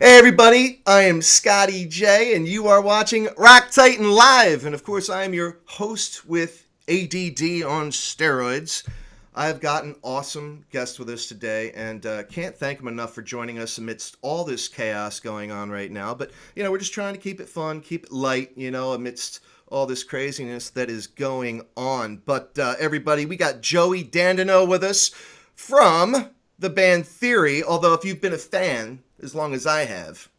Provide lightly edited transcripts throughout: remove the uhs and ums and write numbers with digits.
Hey everybody, I am Scotty J and you are watching Rock Titan Live. And of course I am your host with ADD on steroids. I've got an awesome guest with us today and can't thank him enough for joining us amidst all this chaos going on right now. But, we're just trying to keep it fun, keep it light, amidst all this craziness that is going on. But everybody, we got Joey Dandeneau with us from the band Theory, although if you've been a fan as long as I have,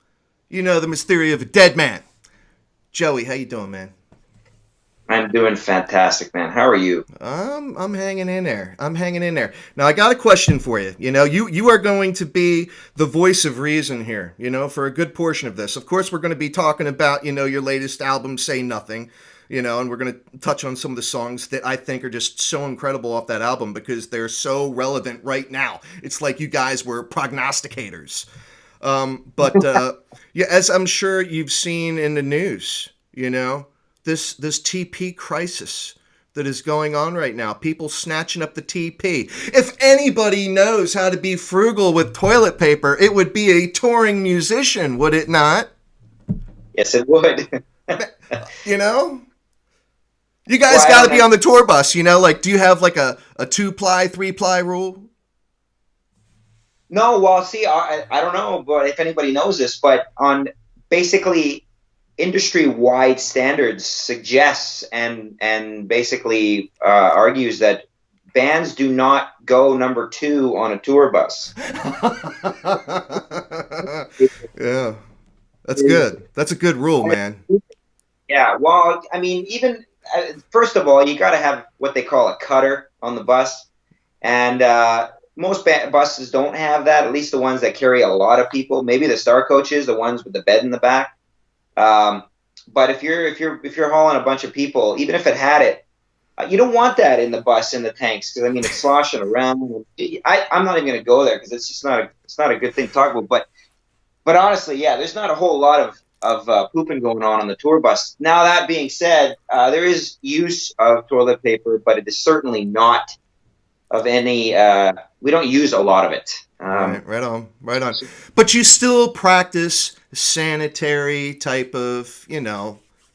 you know the mystery of a Deadman. Joey, how you doing, man? I'm doing fantastic, man. How are you? I'm hanging in there. I'm hanging in there. Now I got a question for you. You are going to be the voice of reason here, for a good portion of this. Of course, we're going to be talking about, your latest album, Say Nothing, and we're going to touch on some of the songs that I think are just so incredible off that album because they're so relevant right now. It's like you guys were prognosticators. But yeah, as I'm sure you've seen in the news, this TP crisis that is going on right now. People snatching up the TP. If anybody knows how to be frugal with toilet paper, it would be a touring musician, would it not? Yes, it would. You know? You guys Well, I got to don't be know. on the tour bus, do you have like a 2-ply, 3-ply rule? No, well, see, I don't know, but if anybody knows this, but on basically industry-wide standards suggests and basically argues that bands do not go number two on a tour bus. Yeah, that's good. That's a good rule, man. Yeah, well, I mean, even first of all, you got to have what they call a cutter on the bus, and most buses don't have that. At least the ones that carry a lot of people. Maybe the star coaches, the ones with the bed in the back. But if you're hauling a bunch of people, even if it had it, you don't want that in the bus in the tanks because I mean it's sloshing around. I'm not even going to go there because it's just not a good thing to talk about. But honestly, yeah, there's not a whole lot of pooping going on the tour bus. Now that being said, there is use of toilet paper, but it is certainly not of any. We don't use a lot of it. Right on, right on. But you still practice sanitary type of,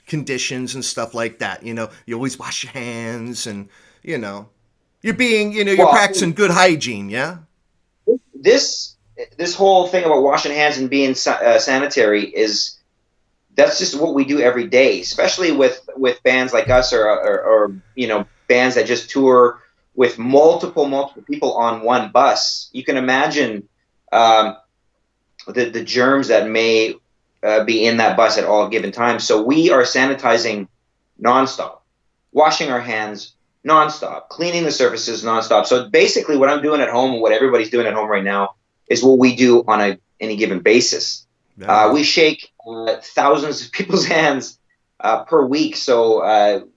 conditions and stuff like that. You always wash your hands and, you're being, you're Well, practicing good hygiene, yeah? this this whole thing about washing hands and being sanitary is that's just what we do every day, especially with bands like us or bands that just tour with multiple people on one bus. You can imagine the germs that may be in that bus at all given times. So we are sanitizing nonstop, washing our hands nonstop, cleaning the surfaces nonstop. So basically, what I'm doing at home, and what everybody's doing at home right now, is what we do on any given basis. Yeah. We shake thousands of people's hands per week, so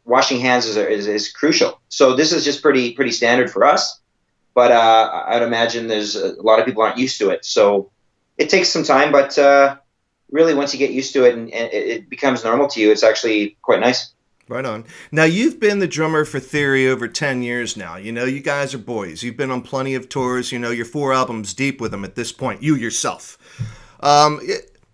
washing hands is crucial. So this is just pretty standard for us, but I'd imagine there's a lot of people aren't used to it, so it takes some time. But really, once you get used to it and it becomes normal to you, it's actually quite nice. Right on. Now, you've been the drummer for Theory over 10 years now. You guys are boys. You've been on plenty of tours. You're 4 albums deep with them at this point, you yourself.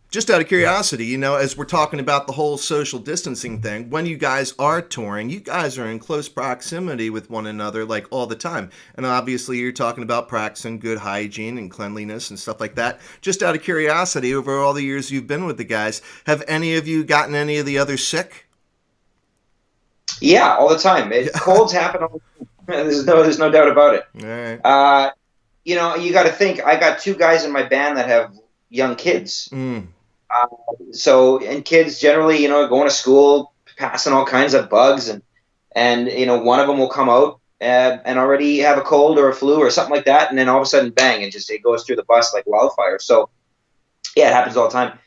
Just out of curiosity, as we're talking about the whole social distancing thing, when you guys are touring, you guys are in close proximity with one another, like, all the time. And obviously, you're talking about practicing good hygiene and cleanliness and stuff like that. Just out of curiosity, over all the years you've been with the guys, have any of you gotten any of the others sick? Yeah, all the time. Colds happen all the time. There's no doubt about it. All right. You got to think. I got 2 guys in my band that have young kids. Mm. And kids generally, going to school, passing all kinds of bugs, and one of them will come out and already have a cold or a flu or something like that, and then all of a sudden, bang, it goes through the bus like wildfire. So yeah, it happens all the time.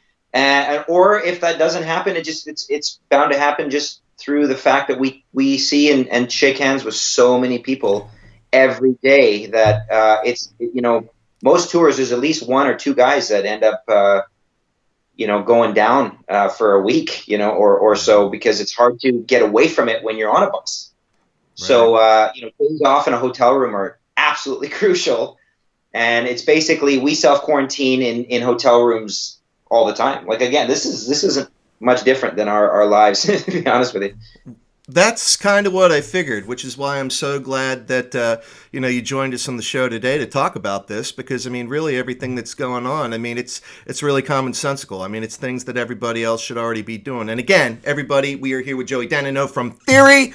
Or if that doesn't happen, it's bound to happen just through the fact that we see and shake hands with so many people every day that most tours there's at least 1 or 2 guys that end up going down for a week, or so, because it's hard to get away from it when you're on a bus. Right. So days off in a hotel room are absolutely crucial. and it's basically we self quarantine in hotel rooms all the time. Like again, this isn't much different than our lives, to be honest with you. That's kind of what I figured, which is why I'm so glad that you joined us on the show today to talk about this. Because I mean, really, everything that's going on, I mean, it's really commonsensical. I mean, it's things that everybody else should already be doing. And again, everybody, we are here with Joey Dandeneau from Theory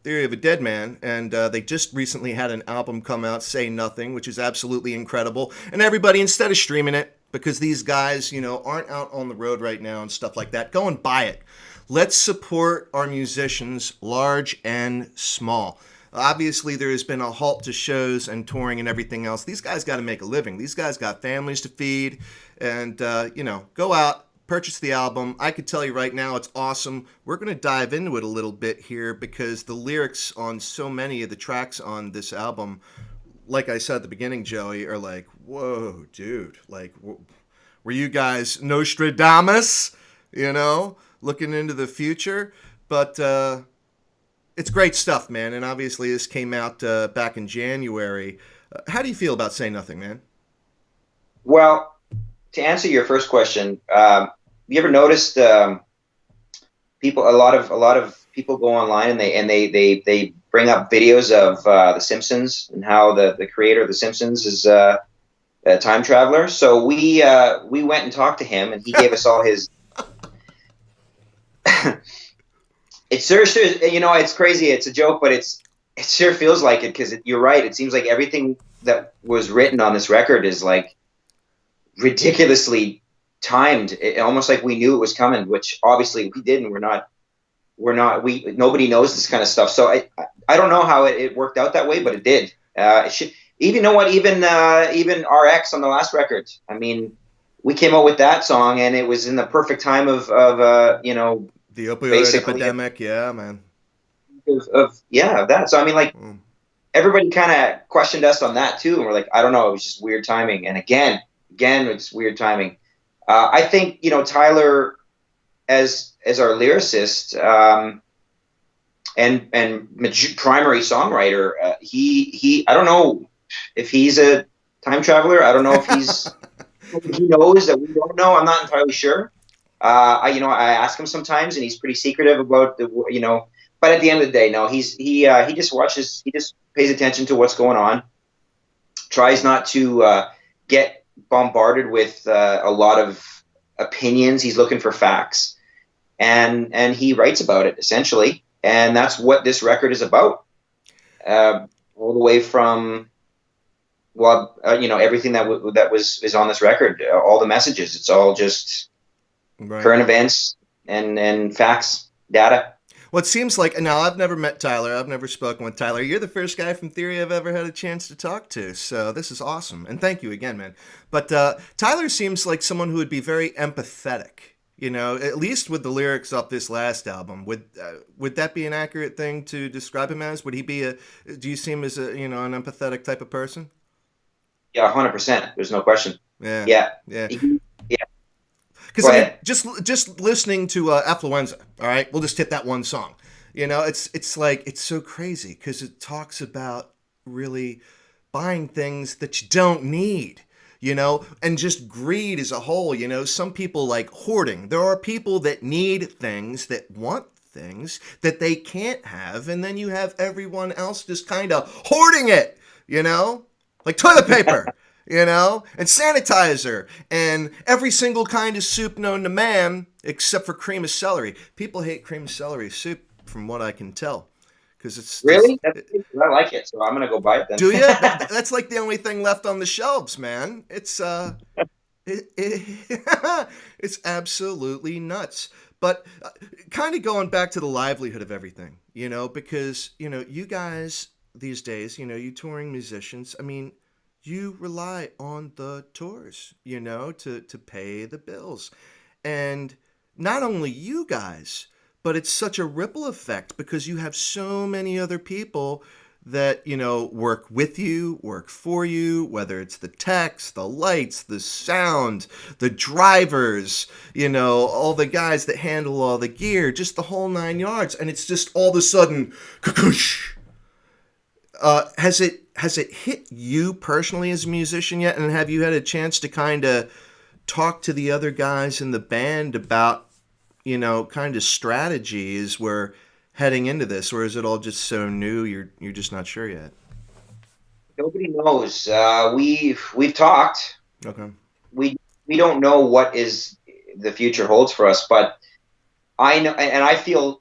of a Deadman, and they just recently had an album come out, Say Nothing, which is absolutely incredible. And everybody, instead of streaming it, because these guys, aren't out on the road right now and stuff like that, go and buy it. Let's support our musicians, large and small. Obviously, there has been a halt to shows and touring and everything else. These guys got to make a living. These guys got families to feed. And, go out, purchase the album. I could tell you right now, it's awesome. We're going to dive into it a little bit here because the lyrics on so many of the tracks on this album, like I said at the beginning, Joey, are like, whoa, dude. Like, were you guys Nostradamus, looking into the future? But it's great stuff, man. And obviously this came out back in January. How do you feel about Say Nothing, man? Well, to answer your first question, you ever noticed people? A lot of people go online and they bring up videos of The Simpsons and how the creator of The Simpsons is a time traveler. So we went and talked to him, and he gave us all his. It's sure, it's crazy. It's a joke, but it sure feels like it because you're right. It seems like everything that was written on this record is like ridiculously timed, almost like we knew it was coming, which obviously we didn't. Nobody knows this kind of stuff. So I don't know how it worked out that way, but it did. It should, even know what, even RX on the last record. I mean, we came out with that song and it was in the perfect time of the opioid epidemic. Yeah, man. Of that. So I mean, like everybody kind of questioned us on that too, and we're like, I don't know, it was just weird timing. And again, it's weird timing. I think Tyler, as our lyricist and primary songwriter, he I don't know if he's a time traveler. I don't know if he knows that we don't know. I'm not entirely sure. I ask him sometimes, and he's pretty secretive about But at the end of the day, no, he just watches. He just pays attention to what's going on. Tries not to get bombarded with a lot of opinions. He's looking for facts, and he writes about it essentially, and that's what this record is about. All the way from everything that is on this record, all the messages. It's all just current events and facts, data. Well, it seems like, now I've never met Tyler. I've never spoken with Tyler. You're the first guy from Theory I've ever had a chance to talk to. So this is awesome. And thank you again, man. But Tyler seems like someone who would be very empathetic, at least with the lyrics off this last album. Would that be an accurate thing to describe him as? Do you see him as an empathetic type of person? Yeah, 100%. There's no question. Yeah. Yeah. Because just listening to Affluenza, all right, we'll just hit that one song. It's like, it's so crazy because it talks about really buying things that you don't need, and just greed as a whole. Some people like hoarding. There are people that need things, that want things that they can't have, and then you have everyone else just kind of hoarding it, like toilet paper. And sanitizer, and every single kind of soup known to man, except for cream of celery. People hate cream of celery soup, from what I can tell, because it's really. I like it, so I'm gonna go buy it then. Do you? That's like the only thing left on the shelves, man. It's it's absolutely nuts. But kind of going back to the livelihood of everything, because you guys these days, you touring musicians. I mean, you rely on the tours, to pay the bills. And not only you guys, but it's such a ripple effect because you have so many other people that, work with you, work for you, whether it's the techs, the lights, the sound, the drivers, all the guys that handle all the gear, just the whole 9 yards. And it's just all of a sudden, has it hit you personally as a musician yet? And have you had a chance to kind of talk to the other guys in the band about, kind of strategies we're heading into this, or is it all just so new you're just not sure yet? Nobody knows. We've talked. Okay. We don't know what is the future holds for us, but I know, and I feel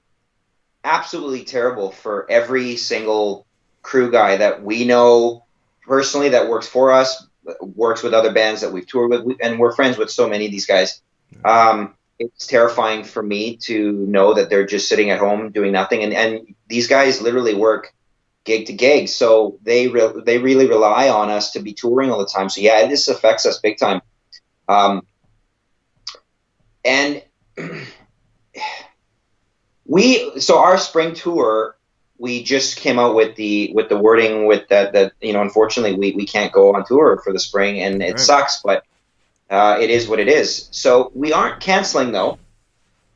absolutely terrible for every single crew guy that we know personally that works for us, works with other bands that we've toured with, and we're friends with so many of these guys. It's terrifying for me to know that they're just sitting at home doing nothing, and these guys literally work gig to gig, so they really rely on us to be touring all the time. So yeah, this affects us big time. And so our spring tour, we just came out with the wording with that unfortunately we can't go on tour for the spring, and it sucks, but it is what it is. So we aren't canceling though.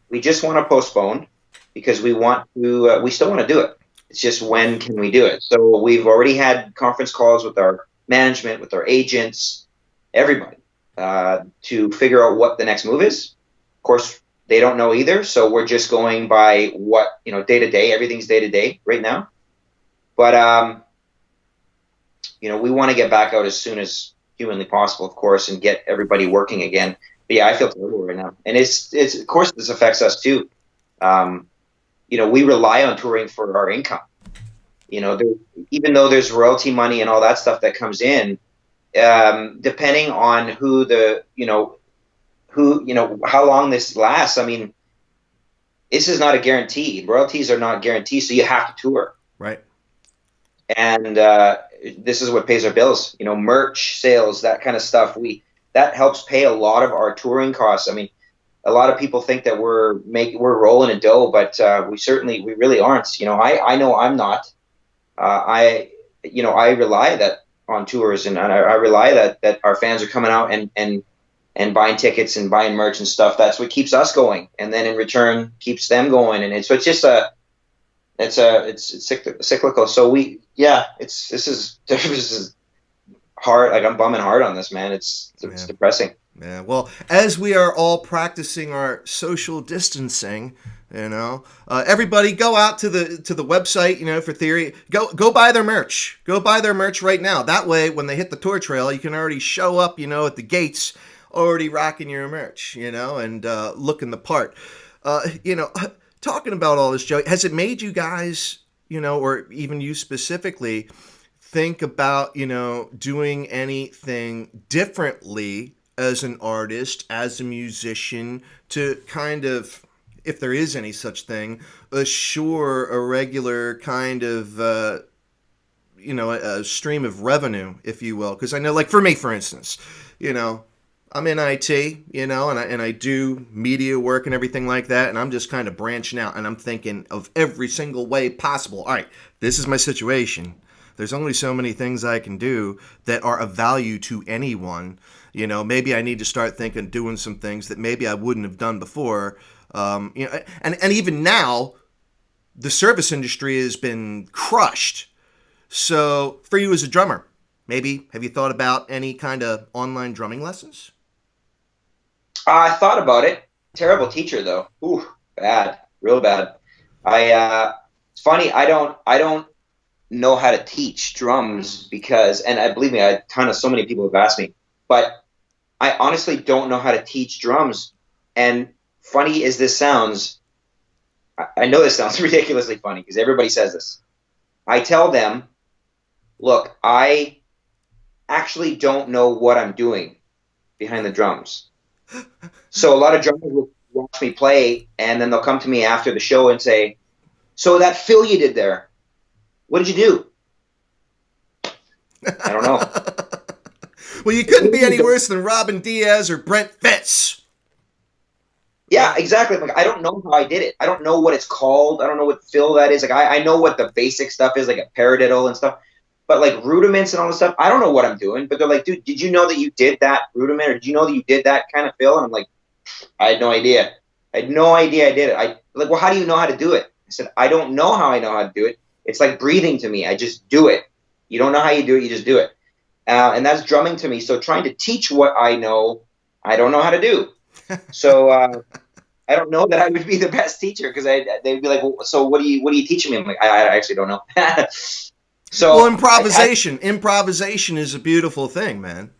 We just want to postpone because we still want to do it. It's just, when can we do it? So we've already had conference calls with our management, with our agents, everybody, to figure out what the next move is. Of course, they don't know either, so we're just going by what, day to day. Everything's day to day right now. But, we want to get back out as soon as humanly possible, of course, and get everybody working again. But yeah, I feel terrible right now. And it's of course, this affects us too. We rely on touring for our income. Even though there's royalty money and all that stuff that comes in, depending on how long this lasts. I mean, this is not a guarantee. Royalties are not guaranteed, so you have to tour. Right. And this is what pays our bills. Merch sales, that kind of stuff. That helps pay a lot of our touring costs. I mean, a lot of people think that we're rolling in dough, but we really aren't. I know I'm not. I rely that on tours, and I rely that our fans are coming out and buying tickets and buying merch and stuff. That's what keeps us going, and then in return keeps them going. And so it's just it's cyclical. So this is hard. Like, I'm bumming hard on this, man. It's depressing. Yeah, well, as we are all practicing our social distancing, everybody go out to the website, for Theory. Go buy their merch. Go buy their merch right now. That way, when they hit the tour trail, you can already show up, at the gates, already rocking your merch, and looking the part. Talking about all this, Joey, has it made you guys, or even you specifically, think about, doing anything differently as an artist, as a musician, to kind of, if there is any such thing, assure a regular kind of, a stream of revenue, if you will? Because I know, like, for me, for instance, I'm in IT, and I do media work and everything like that, and I'm just kind of branching out, and I'm thinking of every single way possible. All right, this is my situation. There's only so many things I can do that are of value to anyone. Maybe I need to start doing some things that maybe I wouldn't have done before. And even now, the service industry has been crushed. So for you as a drummer, maybe have you thought about any kind of online drumming lessons? I thought about it. Terrible teacher though. Ooh, bad, real bad. It's funny. I don't know how to teach drums because, and I believe me, so many people have asked me, but I honestly don't know how to teach drums. And funny as this sounds, I know this sounds ridiculously funny because everybody says this. I tell them, look, I actually don't know what I'm doing behind the drums. So a lot of drummers will watch me play, and then they'll come to me after the show and say, so that fill you did there, what did you do? I don't know. Well, you couldn't be any worse than Robin Diaz or Brent Fitz. Yeah, exactly. Like, I don't know how I did it. I don't know what it's called. I don't know what fill that is. Like, I know what the basic stuff is, like a paradiddle and stuff. But like rudiments and all this stuff, I don't know what I'm doing. But they're like, dude, did you know that you did that rudiment? Or did you know that you did that kind of fill? And I'm like, I had no idea. I had no idea I did it. Well, how do you know how to do it? I said, I don't know how I know how to do it. It's like breathing to me. I just do it. You don't know how you do it, you just do it. And that's drumming to me. So trying to teach what I know, I don't know how to do. So I don't know that I would be the best teacher, because they'd be like, well, so what are you teaching me? I'm like, I actually don't know. Well, So improvisation is a beautiful thing, man.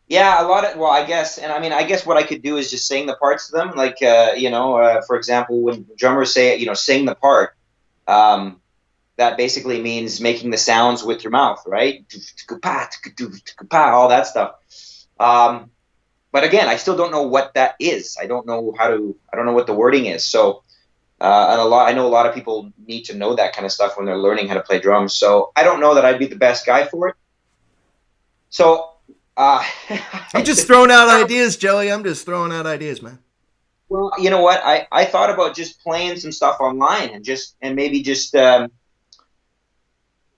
yeah, a lot of, well, I guess, and I mean, I guess what I could do is just sing the parts to them. Like, for example, when drummers say, sing the part, that basically means making the sounds with your mouth, right? All that stuff. But again, I still don't know what that is. I don't know what the wording is. So, I know a lot of people need to know that kind of stuff when they're learning how to play drums. So I don't know that I'd be the best guy for it. So, I'm just throwing out ideas, Joey. I'm just throwing out ideas, man. well, you know what? I thought about just playing some stuff online and maybe just playing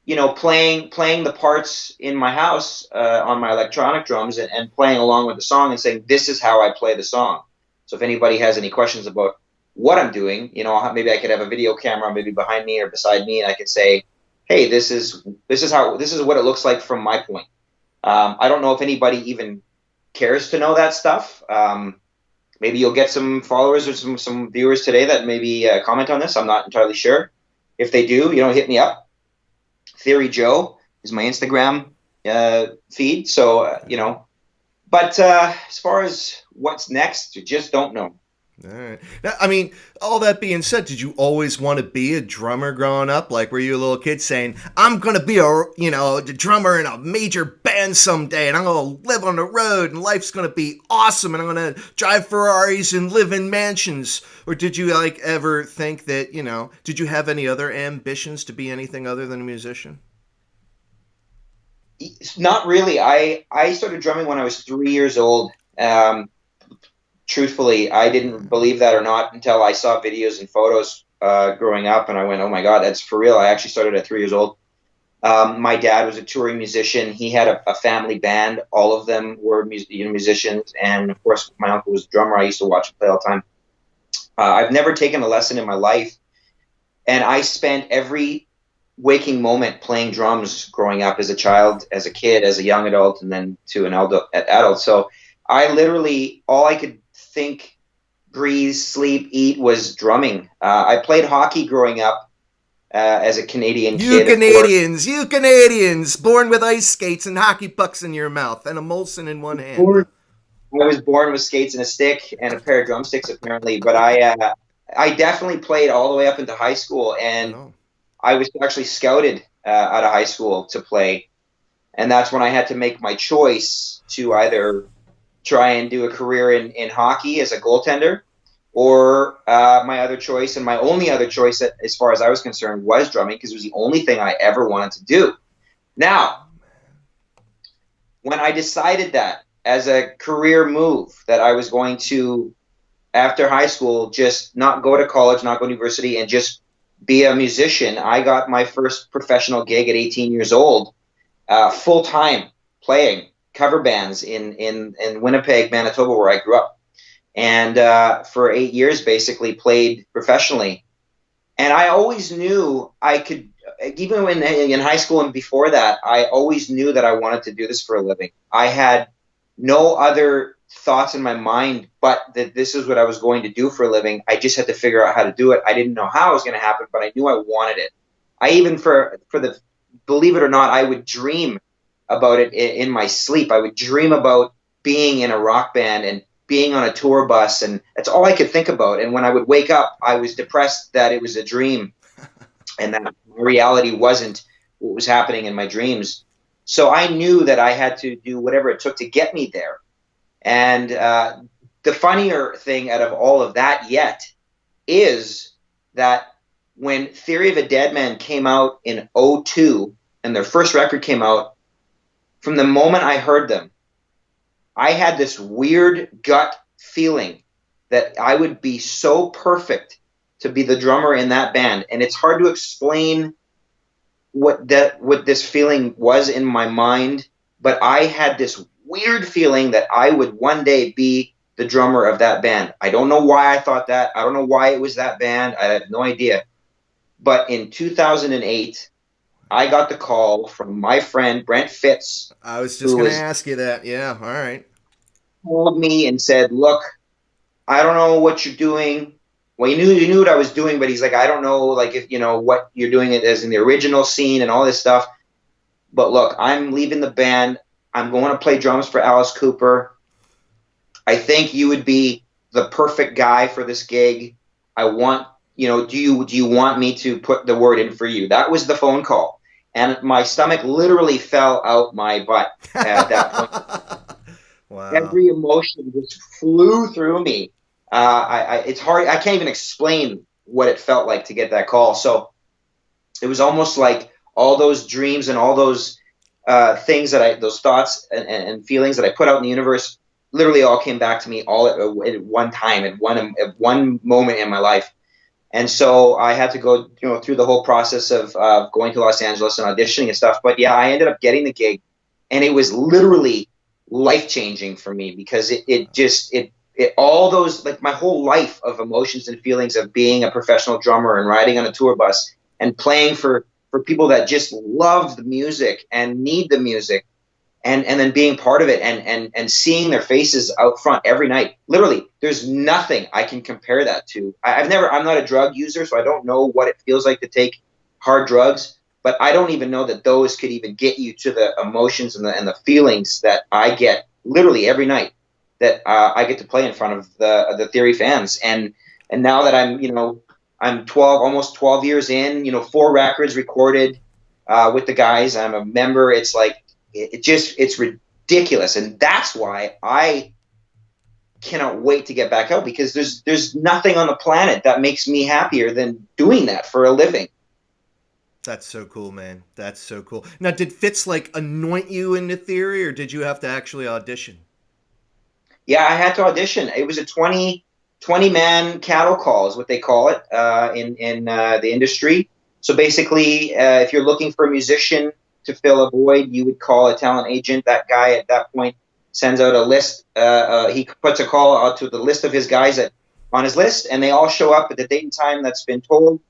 the parts in my house on my electronic drums, and playing along with the song and saying, this is how I play the song. So if anybody has any questions about what I'm doing, maybe I could have a video camera maybe behind me or beside me, and I could say, hey, this is what it looks like from my point. I don't know if anybody even cares to know that stuff. Maybe you'll get some followers or some viewers today that maybe comment on this. I'm not entirely sure. If they do, hit me up. Theory Joe is my Instagram feed. So, but as far as what's next, you just don't know. All right. Now, I mean, all that being said, did you always want to be a drummer growing up? Like, were you a little kid saying, I'm going to be a drummer in a major band someday, and I'm going to live on the road, and life's going to be awesome, and I'm going to drive Ferraris and live in mansions? Or did you, ever think that, did you have any other ambitions to be anything other than a musician? Not really. I started drumming when I was 3 years old. Truthfully, I didn't believe that or not until I saw videos and photos growing up, and I went, oh my God, that's for real. I actually started at 3 years old. My dad was a touring musician. He had a family band. All of them were musicians, and of course, my uncle was a drummer. I used to watch him play all the time. I've never taken a lesson in my life, and I spent every waking moment playing drums growing up as a child, as a kid, as a young adult, and then to an adult. So I literally, all I could think, breathe, sleep, eat was drumming. I played hockey growing up as a Canadian kid. You Canadians, born with ice skates and hockey pucks in your mouth and a Molson in one hand. I was born with skates and a stick and a pair of drumsticks, apparently. But I definitely played all the way up into high school, and I was actually scouted out of high school to play. And that's when I had to make my choice to either try and do a career in hockey as a goaltender, or my other choice, and my only other choice, as far as I was concerned, was drumming, because it was the only thing I ever wanted to do. Now, when I decided that as a career move, that I was going to, after high school, just not go to college, not go to university, and just be a musician, I got my first professional gig at 18 years old, full-time, playing cover bands in Winnipeg, Manitoba, where I grew up. And for 8 years, basically played professionally. And I always knew I could, even in high school and before that, I always knew that I wanted to do this for a living. I had no other thoughts in my mind but that this is what I was going to do for a living. I just had to figure out how to do it. I didn't know how it was going to happen, but I knew I wanted it. I even, believe it or not, I would dream about it in my sleep. I would dream about being in a rock band and being on a tour bus, and that's all I could think about. And when I would wake up, I was depressed that it was a dream and that reality wasn't what was happening in my dreams. So I knew that I had to do whatever it took to get me there. And the funnier thing out of all of that yet is that when Theory of a Deadman came out in 2002 and their first record came out, from the moment I heard them, I had this weird gut feeling that I would be so perfect to be the drummer in that band. And it's hard to explain what this feeling was in my mind, but I had this weird feeling that I would one day be the drummer of that band. I don't know why I thought that. I don't know why it was that band. I have no idea. But in 2008, I got the call from my friend Brent Fitz, I was just who going to was ask you that. Yeah. All right. called me and said, "Look, I don't know what you're doing." Well, he knew what I was doing, but he's like, "I don't know, like if you know what you're doing it as in the original scene and all this stuff. But look, I'm leaving the band. I'm going to play drums for Alice Cooper. I think you would be the perfect guy for this gig. I want, do you want me to put the word in for you?" That was the phone call. And my stomach literally fell out my butt at that point. Wow. Every emotion just flew through me. It's hard. I can't even explain what it felt like to get that call. So it was almost like all those dreams and all those things those thoughts and feelings that I put out in the universe, literally all came back to me all at one time, at one moment in my life. And so I had to go, through the whole process of going to Los Angeles and auditioning and stuff. But yeah, I ended up getting the gig, and it was literally life changing for me because it all those, like, my whole life of emotions and feelings of being a professional drummer and riding on a tour bus and playing for people that just love the music and need the music, and then being part of it and seeing their faces out front every night. Literally, there's nothing I can compare that to. I'm not a drug user, so I don't know what it feels like to take hard drugs, but I don't even know that those could even get you to the emotions and the feelings that I get literally every night that I get to play in front of the Theory fans. And now that I'm 12, almost 12 years in, 4 records recorded with the guys. I'm a member. It's like, it's ridiculous. And that's why I cannot wait to get back out, because there's nothing on the planet that makes me happier than doing that for a living. That's so cool, man. That's so cool. Now, did Fitz like anoint you into Theory, or did you have to actually audition? Yeah, I had to audition. It was a 20 man cattle call is what they call it in the industry. So basically, if you're looking for a musician to fill a void, you would call a talent agent. That guy at that point sends out a list. He puts a call out to the list of his guys on his list, and they all show up at the date and time that's been told,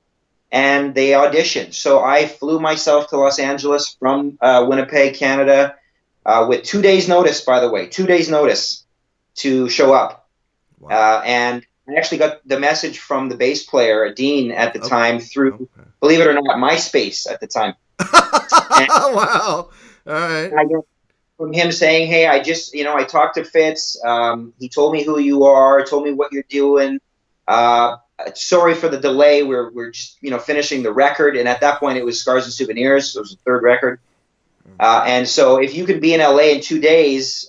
and they audition. So I flew myself to Los Angeles from Winnipeg, Canada, with 2 days' notice, by the way, 2 days' notice to show up. Wow. And I actually got the message from the bass player, Dean, at the Okay. time through, Okay. believe it or not, MySpace at the time. And Wow. All right. I got from him saying, "Hey, I just, I talked to Fitz. He told me who you are, told me what you're doing. Sorry for the delay. We're just, finishing the record." And at that point, it was Scars and Souvenirs. So it was the 3rd record. And so if you could be in LA in 2 days,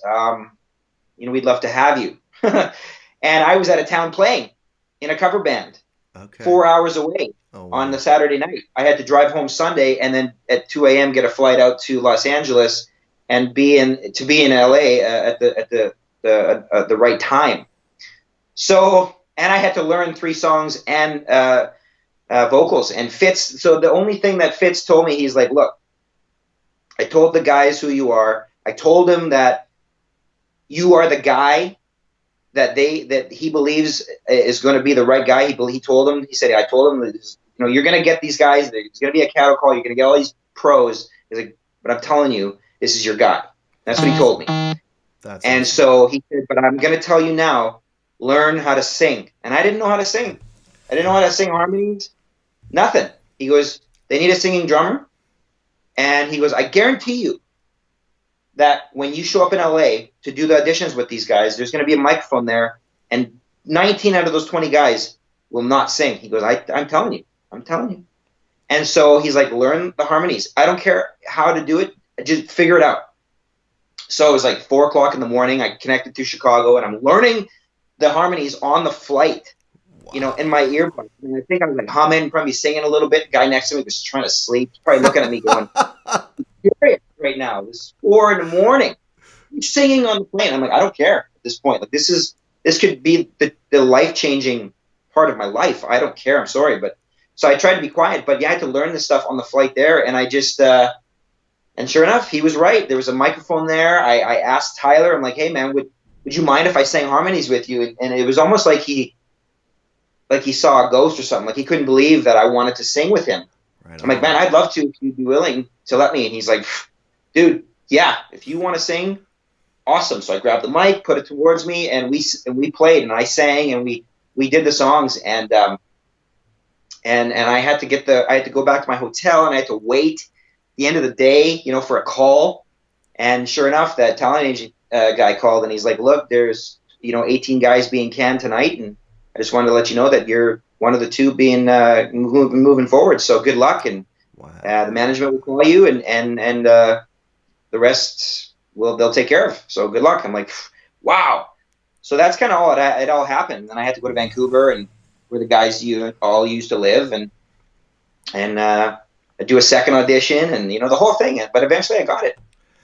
we'd love to have you. And I was out of town playing in a cover band, Okay. 4 hours away on the Saturday night. I had to drive home Sunday and then at 2 a.m. get a flight out to Los Angeles and be in LA at the right time. So, and I had to learn 3 songs and vocals. And Fitz, so the only thing that Fitz told me, he's like, "Look, I told the guys who you are. I told him that you are the guy that he believes is going to be the right guy." He told him, he said, "I told him that, you're going to get these guys. There's going to be a cattle call. You're going to get all these pros." He's like, "But I'm telling you, this is your guy." That's what he told me. That's And awesome. so he said, "But I'm going to tell you now, learn how to sing." And I didn't know how to sing. I didn't know how to sing harmonies. Nothing. He goes, "They need a singing drummer." And he goes, "I guarantee you that when you show up in LA to do the auditions with these guys, there's going to be a microphone there, and 19 out of those 20 guys will not sing." He goes, I'm telling you. I'm telling you." And so he's like, "Learn the harmonies. I don't care how to do it. Just figure it out." So it was like 4 o'clock in the morning. I connected to Chicago, and I'm learning the harmonies on the flight, Wow. in my earbuds. And I think I was like humming, probably singing a little bit. The guy next to me was trying to sleep, probably looking at me going, "You're right now. It's 4 in the morning. I'm singing on the plane." I'm like, I don't care at this point. Like, this could be the life-changing part of my life. I don't care. I'm sorry. But so I tried to be quiet, but you had to learn this stuff on the flight there. And I just, and sure enough, he was right. There was a microphone there. I asked Tyler, I'm like, "Hey man, would you mind if I sang harmonies with you?" And it was almost like he saw a ghost or something. Like, he couldn't believe that I wanted to sing with him. Right I'm like, man, on. I'd love to if you'd be willing to let me. And he's like, dude, yeah, if you want to sing, awesome. So I grabbed the mic, put it towards me, and we played, and I sang, and we did the songs, and I had to I had to go back to my hotel, and I had to wait the end of the day, for a call. And sure enough, that talent agent guy called, and he's like, look, there's 18 guys being canned tonight, and I just wanted to let you know that you're one of the two being moving forward. So good luck, and Wow. the management will call you, and the rest they'll take care of. So good luck. I'm like, wow. So that's kind of all it all happened. And I had to go to Vancouver, and where the guys all used to live, and do a second audition, and the whole thing. But eventually I got it.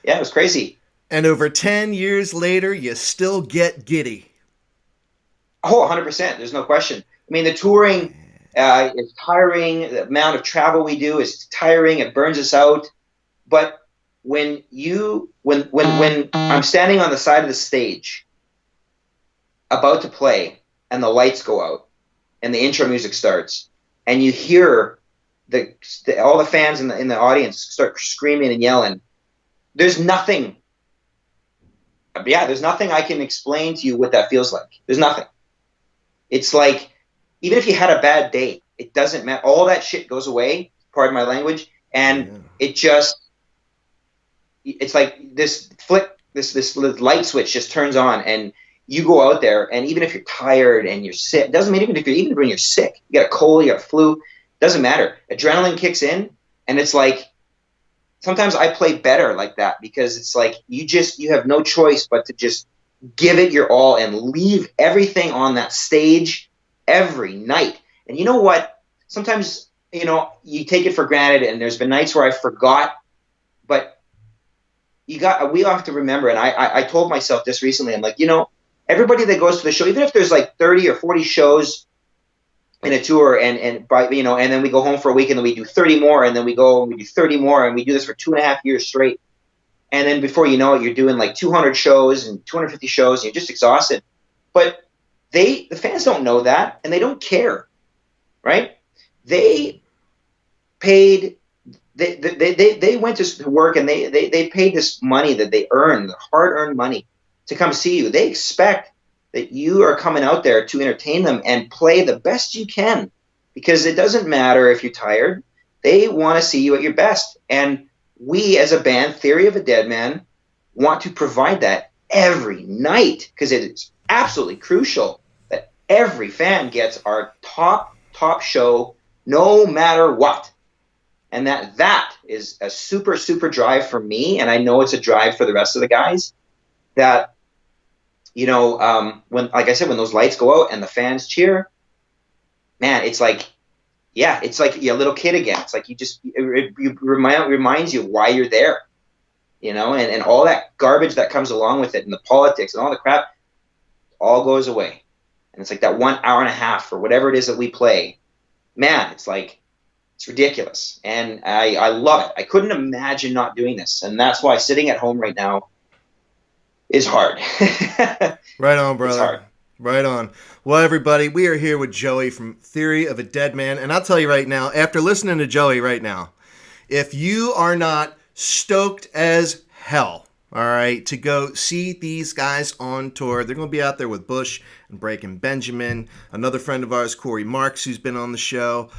Yeah, it was crazy. And over 10 years later, you still get giddy. Oh, 100%. There's no question. I mean, the touring is tiring. The amount of travel we do is tiring. It burns us out. But when I'm standing on the side of the stage about to play, and the lights go out and the intro music starts, and you hear all the fans in the audience start screaming and yelling, there's nothing I can explain to you what that feels like. There's nothing. It's like, even if you had a bad day, it doesn't matter. All that shit goes away, pardon my language, and it's like this light switch just turns on, and you go out there, and even if you're tired and you're sick, it doesn't matter. Even when you're sick, you got a cold, you got a flu, doesn't matter. Adrenaline kicks in, and it's like, sometimes I play better like that, because it's like you have no choice but to just give it your all and leave everything on that stage every night. And you know what? Sometimes, you take it for granted, and there's been nights where I forgot, but we all have to remember. And I told myself this recently. I'm like, everybody that goes to the show, even if there's like 30 or 40 shows in a tour, and then we go home for a week, and then we do 30 more, and then we go and we do 30 more, and we do this for 2.5 years straight. And then before you know it, you're doing like 200 shows and 250 shows, and you're just exhausted. But the fans don't know that, and they don't care, right? They paid, they went to work, and they paid this money that they earned, the hard-earned money, to come see you. They expect that you are coming out there to entertain them and play the best you can, because it doesn't matter if you're tired. They want to see you at your best. And we, as a band, Theory of a Deadman, want to provide that every night, because it is absolutely crucial that every fan gets our top show, no matter what. And that is a super, super drive for me, and I know it's a drive for the rest of the guys, that when, like I said, when those lights go out and the fans cheer, man, it's like, it's like you're a little kid again. It's like it reminds you why you're there, and all that garbage that comes along with it, and the politics and all the crap, all goes away. And it's like that 1 hour and a half or whatever it is that we play, man, it's like, it's ridiculous. And I love it. I couldn't imagine not doing this. And that's why sitting at home right now is hard. Right on, brother. It's hard. Right on. Well, everybody, we are here with Joey from Theory of a Deadman. And I'll tell you right now, after listening to Joey right now, if you are not stoked as hell, all right, to go see these guys on tour, they're going to be out there with Bush and Breaking Benjamin, another friend of ours, Corey Marks, who's been on the show.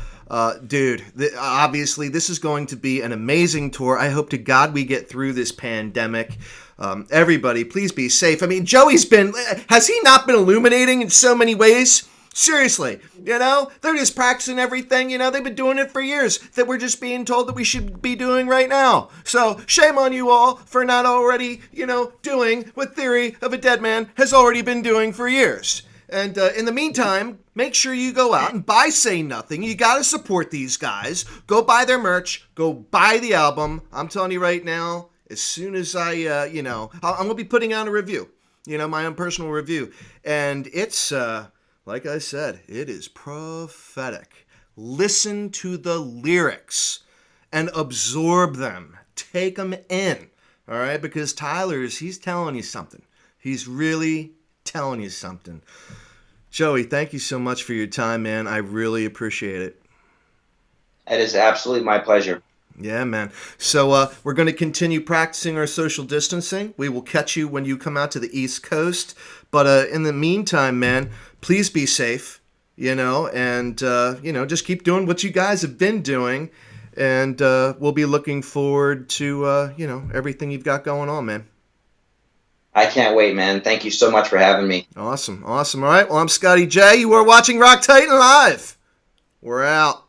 Dude, obviously, this is going to be an amazing tour. I hope to God we get through this pandemic. Everybody, please be safe. I mean, has he not been illuminating in so many ways? Seriously, they're just practicing everything, they've been doing it for years that we're just being told that we should be doing right now. So shame on you all for not already, doing what Theory of a Deadman has already been doing for years. And in the meantime, make sure you go out and buy Say Nothing. You got to support these guys. Go buy their merch. Go buy the album. I'm telling you right now, as soon as I'm going to be putting out a review, my own personal review. And it's, like I said, it is prophetic. Listen to the lyrics and absorb them. Take them in, all right? Because he's telling you something. He's really telling you something. Joey, thank you so much for your time, man. I really appreciate it. It is absolutely my pleasure. Yeah, man. So we're going to continue practicing our social distancing. We will catch you when you come out to the East Coast. But in the meantime, man, please be safe, and, just keep doing what you guys have been doing. And we'll be looking forward to, everything you've got going on, man. I can't wait, man. Thank you so much for having me. Awesome. All right. Well, I'm Scotty J. You are watching Rock Titan Live. We're out.